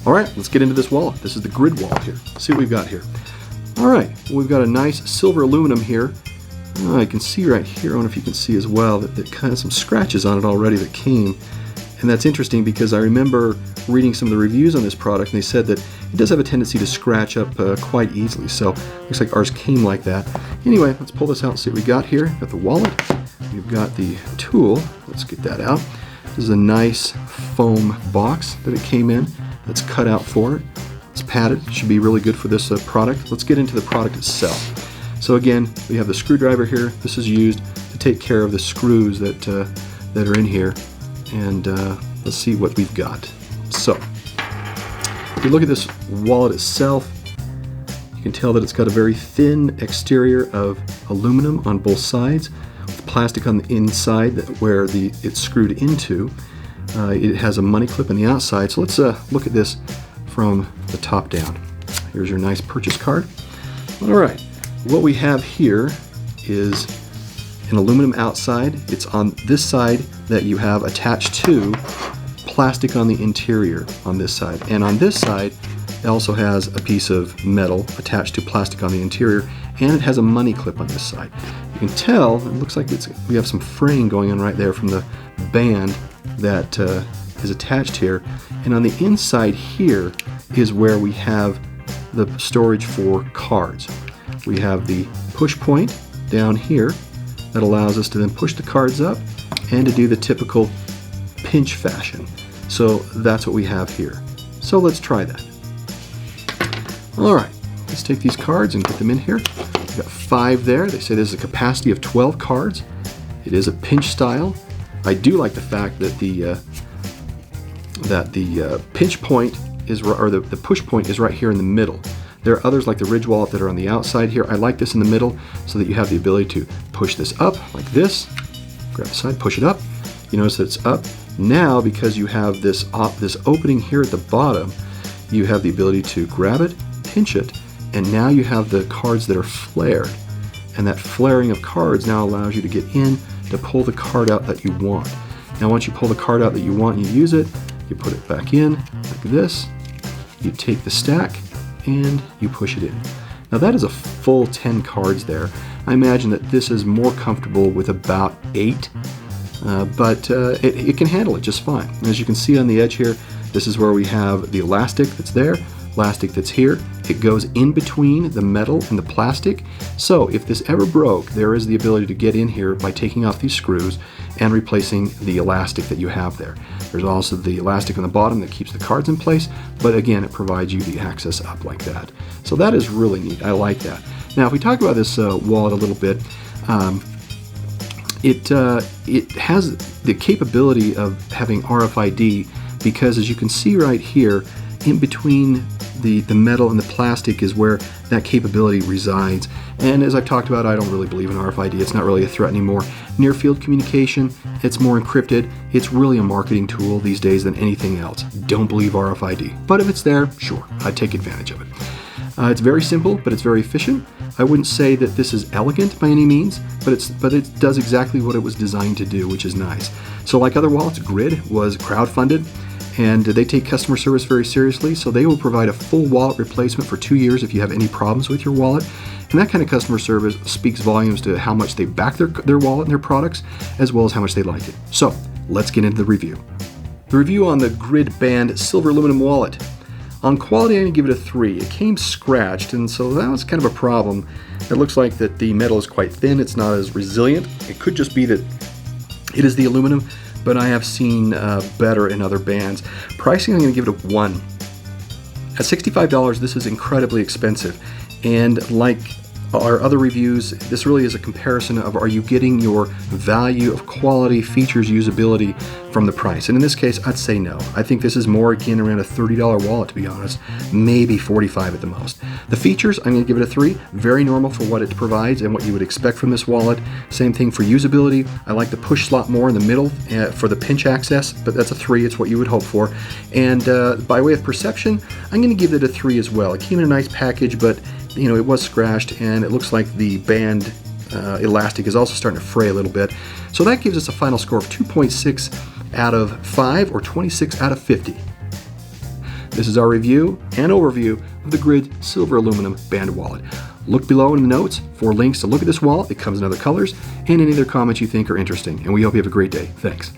All right, let's get into this wallet. This is the grid wallet here. Let's see what we've got here. All right, well, we've got a nice silver aluminum here. I can see right here, I don't know if you can see as well, that kind of some scratches on it already that came. And that's interesting because I remember reading some of the reviews on this product, and they said that it does have a tendency to scratch up quite easily. So looks like ours came like that. Anyway, let's pull this out and see what we got here. We've got the wallet. We've got the tool. Let's get that out. This is a nice foam box that it came in that's cut out for it. It's padded. It should be really good for this product. Let's get into the product itself. So again, we have the screwdriver here. This is used to take care of the screws that are in here. And let's see what we've got. So, if you look at this wallet itself, you can tell that it's got a very thin exterior of aluminum on both sides, with plastic on the inside where it's screwed into. It has a money clip on the outside. So let's look at this from the top down. Here's your nice purchase card. All right, what we have here is an aluminum outside. It's on this side that you have attached to plastic on the interior on this side. And on this side, it also has a piece of metal attached to plastic on the interior, and it has a money clip on this side. You can tell, it looks like we have some fraying going on right there from the band that is attached here. And on the inside here is where we have the storage for cards. We have the push point down here that allows us to then push the cards up and to do the typical pinch fashion. So that's what we have here. So let's try that. All right, let's take these cards and get them in here. We've got 5 there. They say there's a capacity of 12 cards. It is a pinch style. I do like the fact that the pinch point is, or the push point is right here in the middle. There are others like the Ridge wallet that are on the outside here. I like this in the middle so that you have the ability to push this up like this. Grab the side, push it up. You notice that it's up. Now, because you have this opening here at the bottom, you have the ability to grab it, pinch it, and now you have the cards that are flared. And that flaring of cards now allows you to get in to pull the card out that you want. Now, once you pull the card out that you want and you use it, you put it back in like this. You take the stack and you push it in. Now that is a full 10 cards there. I imagine that this is more comfortable with about 8, but it can handle it just fine. And as you can see on the edge here, this is where we have the elastic that's there, elastic that's here. It goes in between the metal and the plastic. So if this ever broke, there is the ability to get in here by taking off these screws and replacing the elastic that you have there. There's also the elastic on the bottom that keeps the cards in place, but again, it provides you the access up like that. So that is really neat. I like that. Now, if we talk about this wallet a little bit, it has the capability of having RFID because, as you can see right here, in between the metal and the plastic is where that capability resides. And as I've talked about, I don't really believe in RFID. It's not really a threat anymore. Near field communication, it's more encrypted. It's really a marketing tool these days than anything else. Don't believe RFID. But if it's there, sure, I'd take advantage of it. It's very simple, but it's very efficient. I wouldn't say that this is elegant by any means, but it does exactly what it was designed to do, which is nice. So like other wallets, Grid was crowdfunded, and they take customer service very seriously, so they will provide a full wallet replacement for 2 years if you have any problems with your wallet. And that kind of customer service speaks volumes to how much they back their wallet and their products, as well as how much they like it. So let's get into the review. The review on the Grid Band Silver Aluminum Wallet. On quality, I'm going to give it a 3. It came scratched, and so that was kind of a problem. It looks like that the metal is quite thin. It's not as resilient. It could just be that it is the aluminum, but I have seen better in other bands. Pricing, I'm going to give it a 1. At $65, this is incredibly expensive. And like our other reviews, this really is a comparison of, are you getting your value of quality, features, usability from the price? And in this case, I'd say no. I think this is more akin around a $30 wallet, to be honest, maybe $45 at the most. The features, I'm going to give it a 3. Very normal for what it provides and what you would expect from this wallet. Same thing for usability. I like the push slot more in the middle for the pinch access, but that's a 3. It's what you would hope for. And by way of perception, I'm going to give it a 3 as well. It came in a nice package, but you know, it was scratched, and it looks like the band elastic is also starting to fray a little bit. So that gives us a final score of 2.6 out of 5 or 26 out of 50. This is our review and overview of the Grid Silver Aluminum Band Wallet. Look below in the notes for links to look at this wallet. It comes in other colors and any other comments you think are interesting. And we hope you have a great day. Thanks.